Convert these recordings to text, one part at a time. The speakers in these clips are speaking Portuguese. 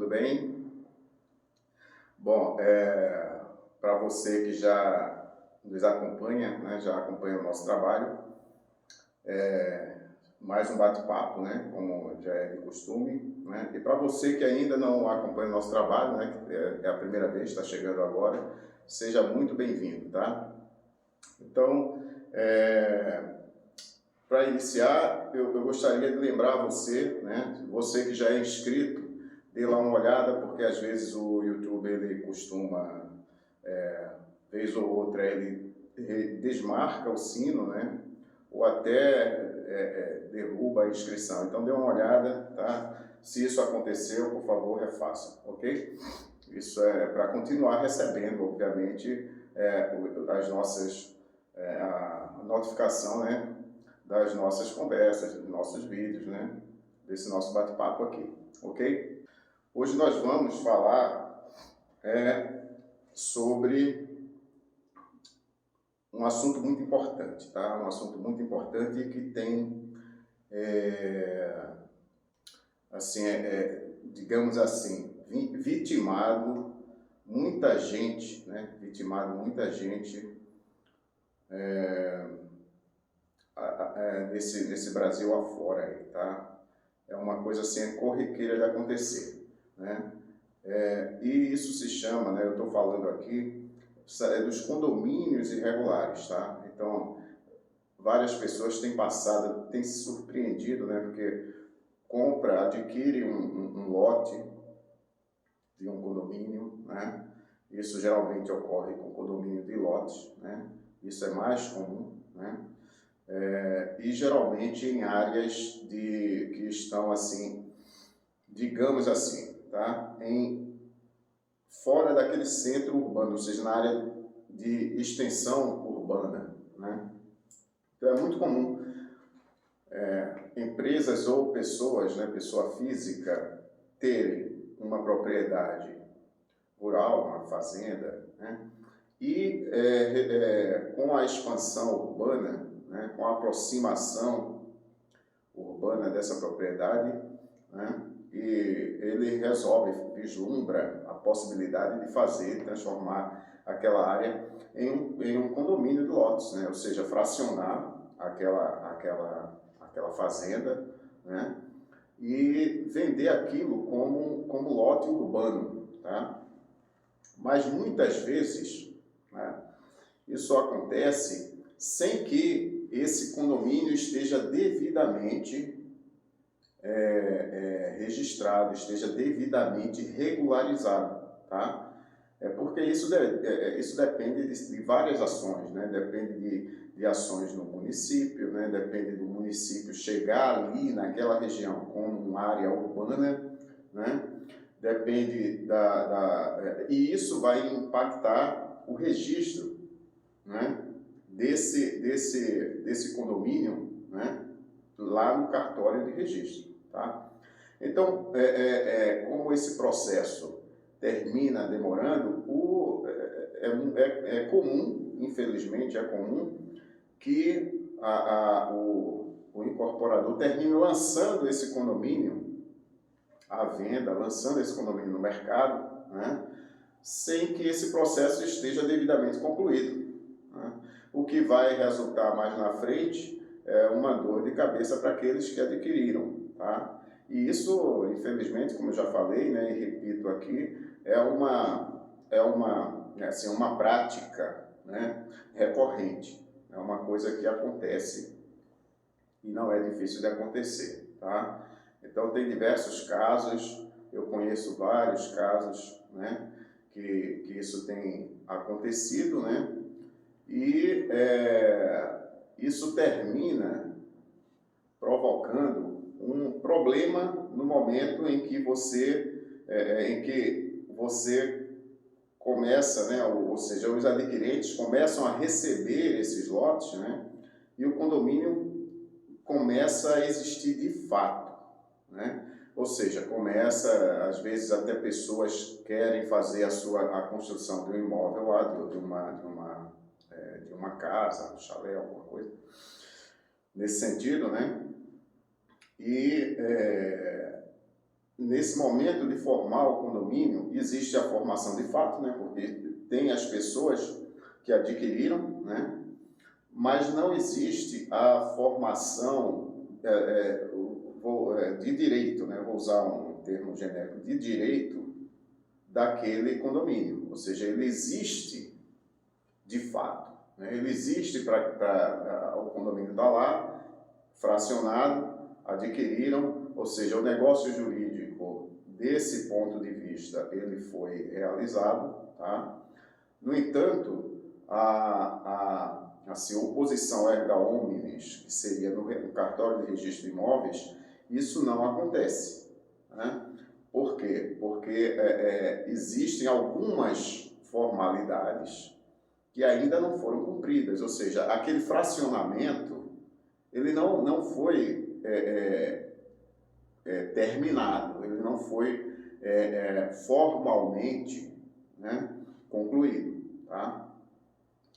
bem? Bom, para você que já nos acompanha, né, já acompanha o nosso trabalho, mais um bate-papo, né, como já é de costume, né? E para você que ainda não acompanha o nosso trabalho, né, que é a primeira vez, está chegando agora, seja muito bem-vindo, tá? Então, para iniciar, eu gostaria de lembrar você, né, você que já é inscrito, dê lá uma olhada, porque às vezes o YouTube ele costuma, vez ou outra, ele desmarca o sino, né, ou até derruba a inscrição. Então dê uma olhada, tá? Se isso aconteceu, por favor, refaça, ok? Isso é para continuar recebendo, obviamente, a notificação, né, das nossas conversas, dos nossos vídeos, né, desse nosso bate-papo aqui, ok? Hoje nós vamos falar sobre um assunto muito importante, tá? Um assunto muito importante que tem, digamos assim, vitimado muita gente, né? Vitimado muita gente nesse Brasil afora aí, tá? É uma coisa assim, corriqueira de acontecer, né? E isso se chama, né? Eu estou falando aqui dos condomínios irregulares, tá? Então, várias pessoas têm passado, têm se surpreendido, né? Porque adquire um lote de um condomínio, né? Isso geralmente ocorre com condomínio de lotes, né? Isso é mais comum, né? E geralmente em áreas que estão assim, digamos assim, tá? Fora daquele centro urbano, ou seja, na área de extensão urbana, né? Então é muito comum empresas ou pessoas, né, pessoa física, terem uma propriedade rural, uma fazenda, né? E com a expansão urbana, né, com a aproximação urbana dessa propriedade, né, e ele vislumbra a possibilidade de transformar aquela área em um condomínio de lotes, né, ou seja, fracionar aquela fazenda, né, e vender aquilo como lote urbano, tá? Mas muitas vezes, né, isso acontece sem que esse condomínio esteja devidamente registrado, esteja devidamente regularizado, tá? Porque isso depende de várias ações, né? Depende de ações no município, né? Depende do município chegar ali naquela região como uma área urbana, né? Depende e isso vai impactar o registro, né, desse condomínio, né, lá no cartório de registro, tá? Então, como esse processo termina demorando, é comum, infelizmente é comum, que o incorporador termine lançando esse condomínio à venda, lançando esse condomínio no mercado, né, sem que esse processo esteja devidamente concluído, né? O que vai resultar mais na frente é uma dor de cabeça para aqueles que adquiriram, tá? E isso, infelizmente, como eu já falei, né, e repito aqui, é uma prática, né, recorrente, é uma coisa que acontece e não é difícil de acontecer, tá? Então tem diversos casos, eu conheço vários casos, né, que isso tem acontecido, né, e isso termina provocando um problema no momento em que você começa, né, ou seja, os adquirentes começam a receber esses lotes, né, e o condomínio começa a existir de fato, né? Ou seja, começa, às vezes até pessoas querem fazer a construção de um imóvel lá, de uma casa, um chalé, alguma coisa, nesse sentido, né? E nesse momento de formar o condomínio, existe a formação de fato, né? Porque tem as pessoas que adquiriram, né? Mas não existe a formação de direito, né? Vou usar um termo genérico, de direito daquele condomínio. Ou seja, ele existe de fato, né? Ele existe para o condomínio estar lá, fracionado, adquiriram, ou seja, o negócio jurídico, desse ponto de vista, ele foi realizado, tá? No entanto, assim, oposição erga omnes, que seria no cartório de registro de imóveis, isso não acontece, né? Por quê? Porque existem algumas formalidades que ainda não foram cumpridas, ou seja, aquele fracionamento, ele não foi terminado, ele não foi formalmente, né, concluído, tá?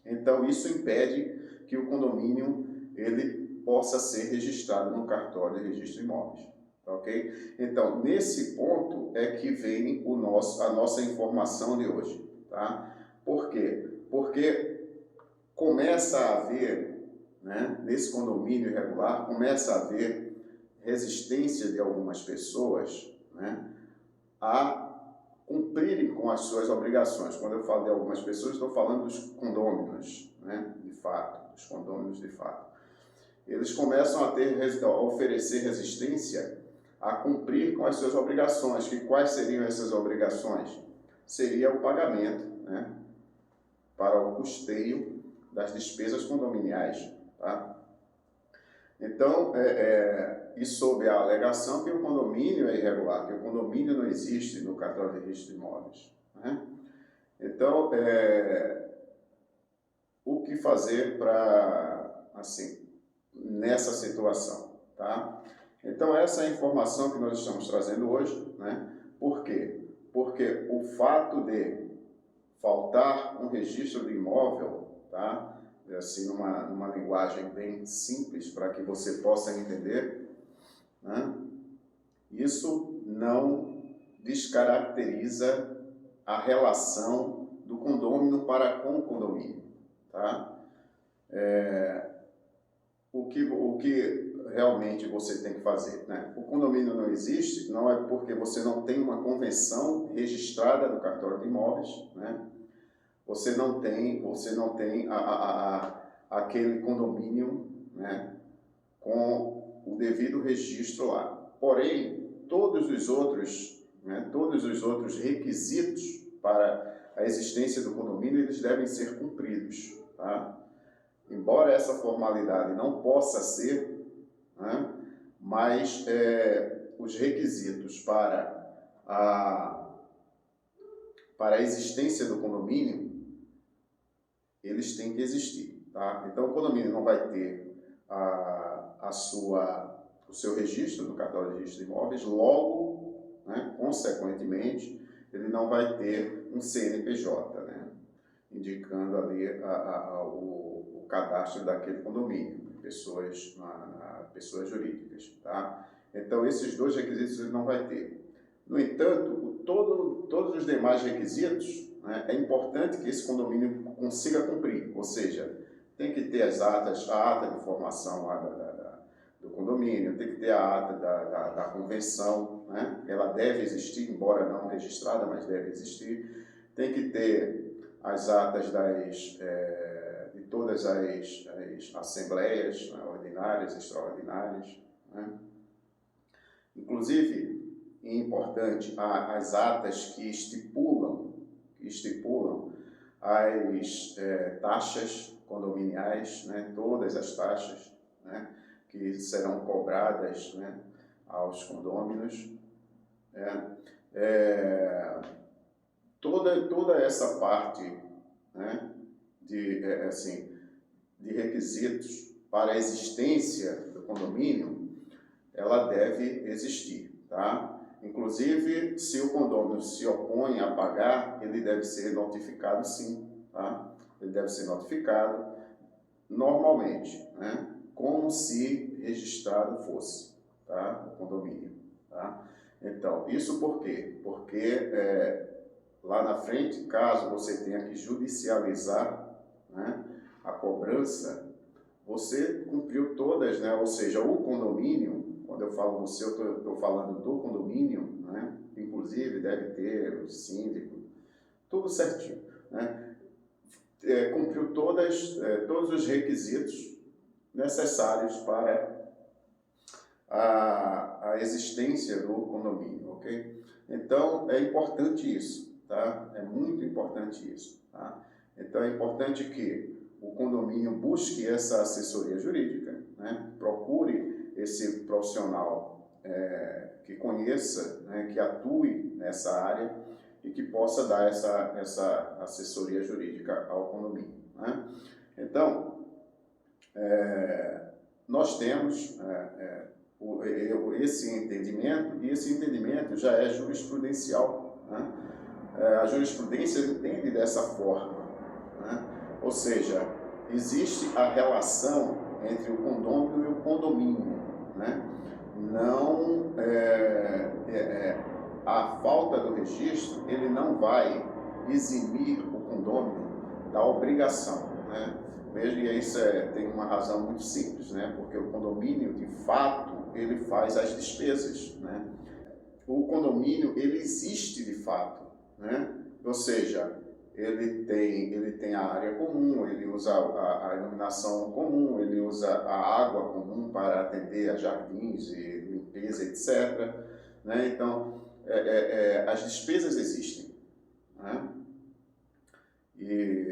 Então, isso impede que o condomínio ele possa ser registrado no cartório de registro de imóveis, tá, ok? Então, nesse ponto é que vem a nossa informação de hoje, tá? Por quê? Porque começa a haver, né, nesse condomínio irregular, começa a haver resistência de algumas pessoas, né, a cumprirem com as suas obrigações. Quando eu falo de algumas pessoas, estou falando dos condôminos, né, de fato, dos condôminos de fato. Eles começam a oferecer resistência a cumprir com as suas obrigações. E quais seriam essas obrigações? Seria o pagamento, né, para o custeio das despesas condominiais, tá? Então, e sob a alegação que o condomínio é irregular, que o condomínio não existe no cartório de registro de imóveis, né? Então, o que fazer para, assim, nessa situação, tá? Então, essa é a informação que nós estamos trazendo hoje, né? Por quê? Porque o fato de faltar um registro de imóvel, tá? Assim, numa linguagem bem simples para que você possa entender, né? Isso não descaracteriza a relação do condômino para com o condomínio, tá? O que realmente você tem que fazer, né? O condomínio não existe, não é porque você não tem uma convenção registrada no cartório de imóveis, né? Você não tem aquele condomínio, né, com o devido registro lá. Porém, todos os outros requisitos para a existência do condomínio, eles devem ser cumpridos, tá? Embora essa formalidade não possa ser, né, mas os requisitos para a existência do condomínio, eles têm que existir, tá? Então, o condomínio não vai ter o seu registro no cartório de registro de imóveis, logo, né, consequentemente, ele não vai ter um CNPJ, né, indicando ali o cadastro daquele condomínio, pessoas jurídicas, tá? Então, esses dois requisitos ele não vai ter. No entanto, todos os demais requisitos, né, é importante que esse condomínio consiga cumprir, ou seja, tem que ter a ata de formação lá do condomínio, tem que ter a ata da convenção, né? Ela deve existir, embora não registrada, mas deve existir. Tem que ter as atas de todas as assembleias, né, ordinárias, extraordinárias, né? Inclusive, é importante, as atas que estipulam as taxas condominiais, né, todas as taxas, né, que serão cobradas, né, aos condôminos, toda essa parte, né, de requisitos para a existência do condomínio, ela deve existir, tá? Inclusive, se o condômino se opõe a pagar, ele deve ser notificado sim, tá? Ele deve ser notificado normalmente, né? Como se registrado fosse, tá? O condomínio, tá? Então, isso por quê? Porque lá na frente, caso você tenha que judicializar, né, a cobrança, você cumpriu todas, né? Ou seja, o condomínio, quando eu falo você, eu estou falando do condomínio, né? Inclusive deve ter o síndico, tudo certinho, né? Cumpriu todos os requisitos necessários para a existência do condomínio, ok? Então, é importante isso, tá? É muito importante isso, tá? Então, é importante que o condomínio busque essa assessoria jurídica, né? Procure esse profissional que conheça, né? Que atue nessa área e que possa dar essa assessoria jurídica ao condomínio, né? Então, nós temos esse entendimento, e esse entendimento já é jurisprudencial, né? A jurisprudência entende dessa forma, né? Ou seja, existe a relação entre o condômino e o condomínio, né? Não a falta do registro, ele não vai eximir o condômino da obrigação, né? Veja, e isso tem uma razão muito simples, né? Porque o condomínio, de fato, ele faz as despesas, né? O condomínio, ele existe de fato, né? Ou seja, ele tem a área comum, ele usa a iluminação comum, ele usa a água comum para atender a jardins e limpeza, etc., né? Então, as despesas existem, né? E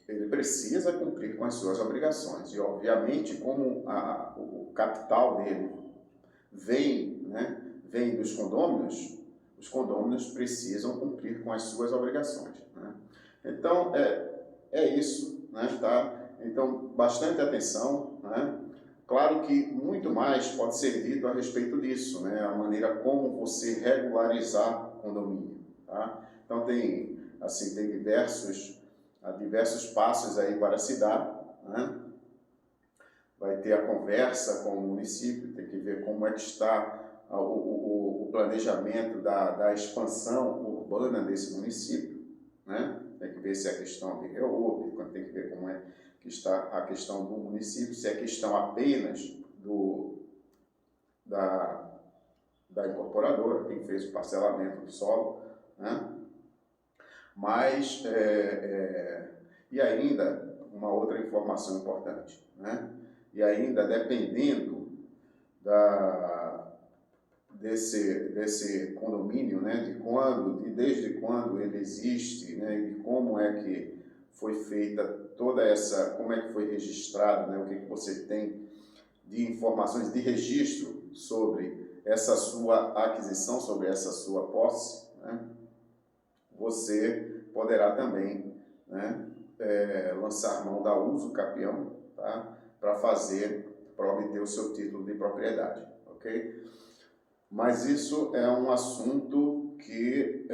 ele precisa cumprir com as suas obrigações. E, obviamente, como o capital dele vem, né, vem dos condôminos, os condôminos precisam cumprir com as suas obrigações, né? Então, é isso, né, tá? Então, bastante atenção, né? Claro que muito mais pode ser dito a respeito disso, né? A maneira como você regularizar o condomínio, tá? Então, tem diversos passos aí para se dar, né? Vai ter a conversa com o município, tem que ver como é que está o planejamento da expansão urbana desse município, né? Tem que ver se é questão de reúbe, tem que ver como é que está a questão do município, se é questão apenas da incorporadora, quem fez o parcelamento do solo, né? Mas, e ainda, uma outra informação importante, né? E ainda, dependendo desse condomínio, né? Desde quando ele existe, né? E de como é que foi feita como é que foi registrado, né? O que você tem de informações de registro sobre essa sua aquisição, sobre essa sua posse, né? Você poderá também, né, lançar mão da uso capião, tá? Para obter o seu título de propriedade, ok? Mas isso é um assunto que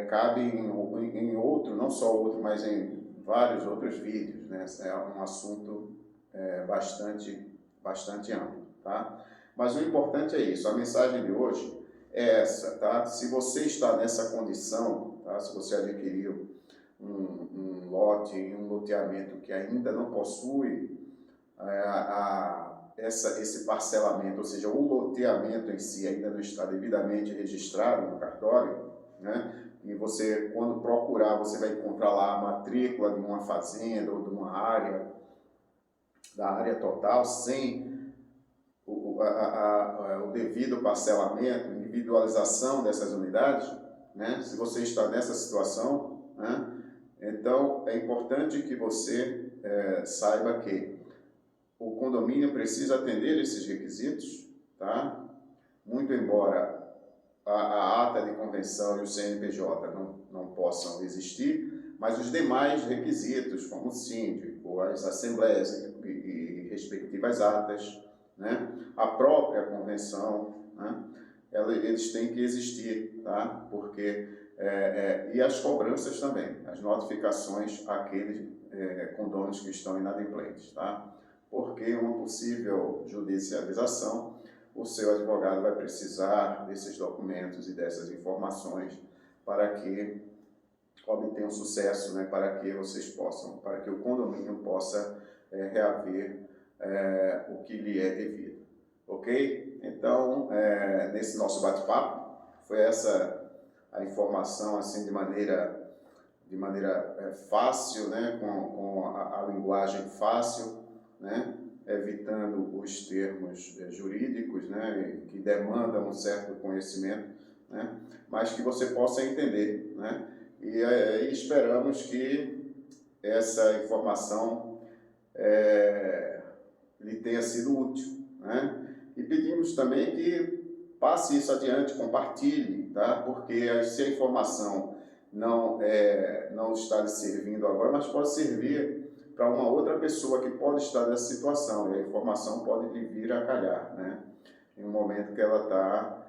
cabe em outro, não só outro, mas em vários outros vídeos, né? É um assunto bastante amplo, tá? Mas o importante é isso, a mensagem de hoje é essa, tá? Se você está nessa condição, tá? Se você adquiriu um lote, um loteamento que ainda não possui esse parcelamento, ou seja, o loteamento em si ainda não está devidamente registrado no cartório, né? E você, quando procurar, você vai encontrar lá a matrícula de uma fazenda ou de uma área, da área total, sem o devido parcelamento, individualização dessas unidades, né? Se você está nessa situação, né? Então é importante que você saiba que o condomínio precisa atender esses requisitos, tá? Muito embora a ata de convenção e o CNPJ não possam existir, mas os demais requisitos, como o síndico, as assembleias e respectivas atas, né? A própria convenção, né? Eles têm que existir, tá? Porque, e as cobranças também, as notificações àqueles condôminos que estão inadimplentes, tá? Porque uma possível judicialização o seu advogado vai precisar desses documentos e dessas informações para que obtenham sucesso, né, para que vocês possam, para que o condomínio possa reaver o que lhe é devido, ok? Então, nesse nosso bate-papo, foi essa a informação assim de maneira fácil, né, com a linguagem fácil, né, evitando os termos jurídicos, né, que demandam um certo conhecimento, né, mas que você possa entender, né, e esperamos que essa informação lhe tenha sido útil, né, e pedimos também que passe isso adiante, compartilhe, tá, porque se a informação não está lhe servindo agora, mas pode servir para uma outra pessoa que pode estar nessa situação, e a informação pode lhe vir a calhar, né? Em um momento que ela está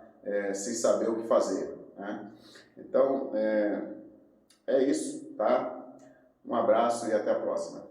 sem saber o que fazer, né? Então, é isso, tá? Um abraço e até a próxima.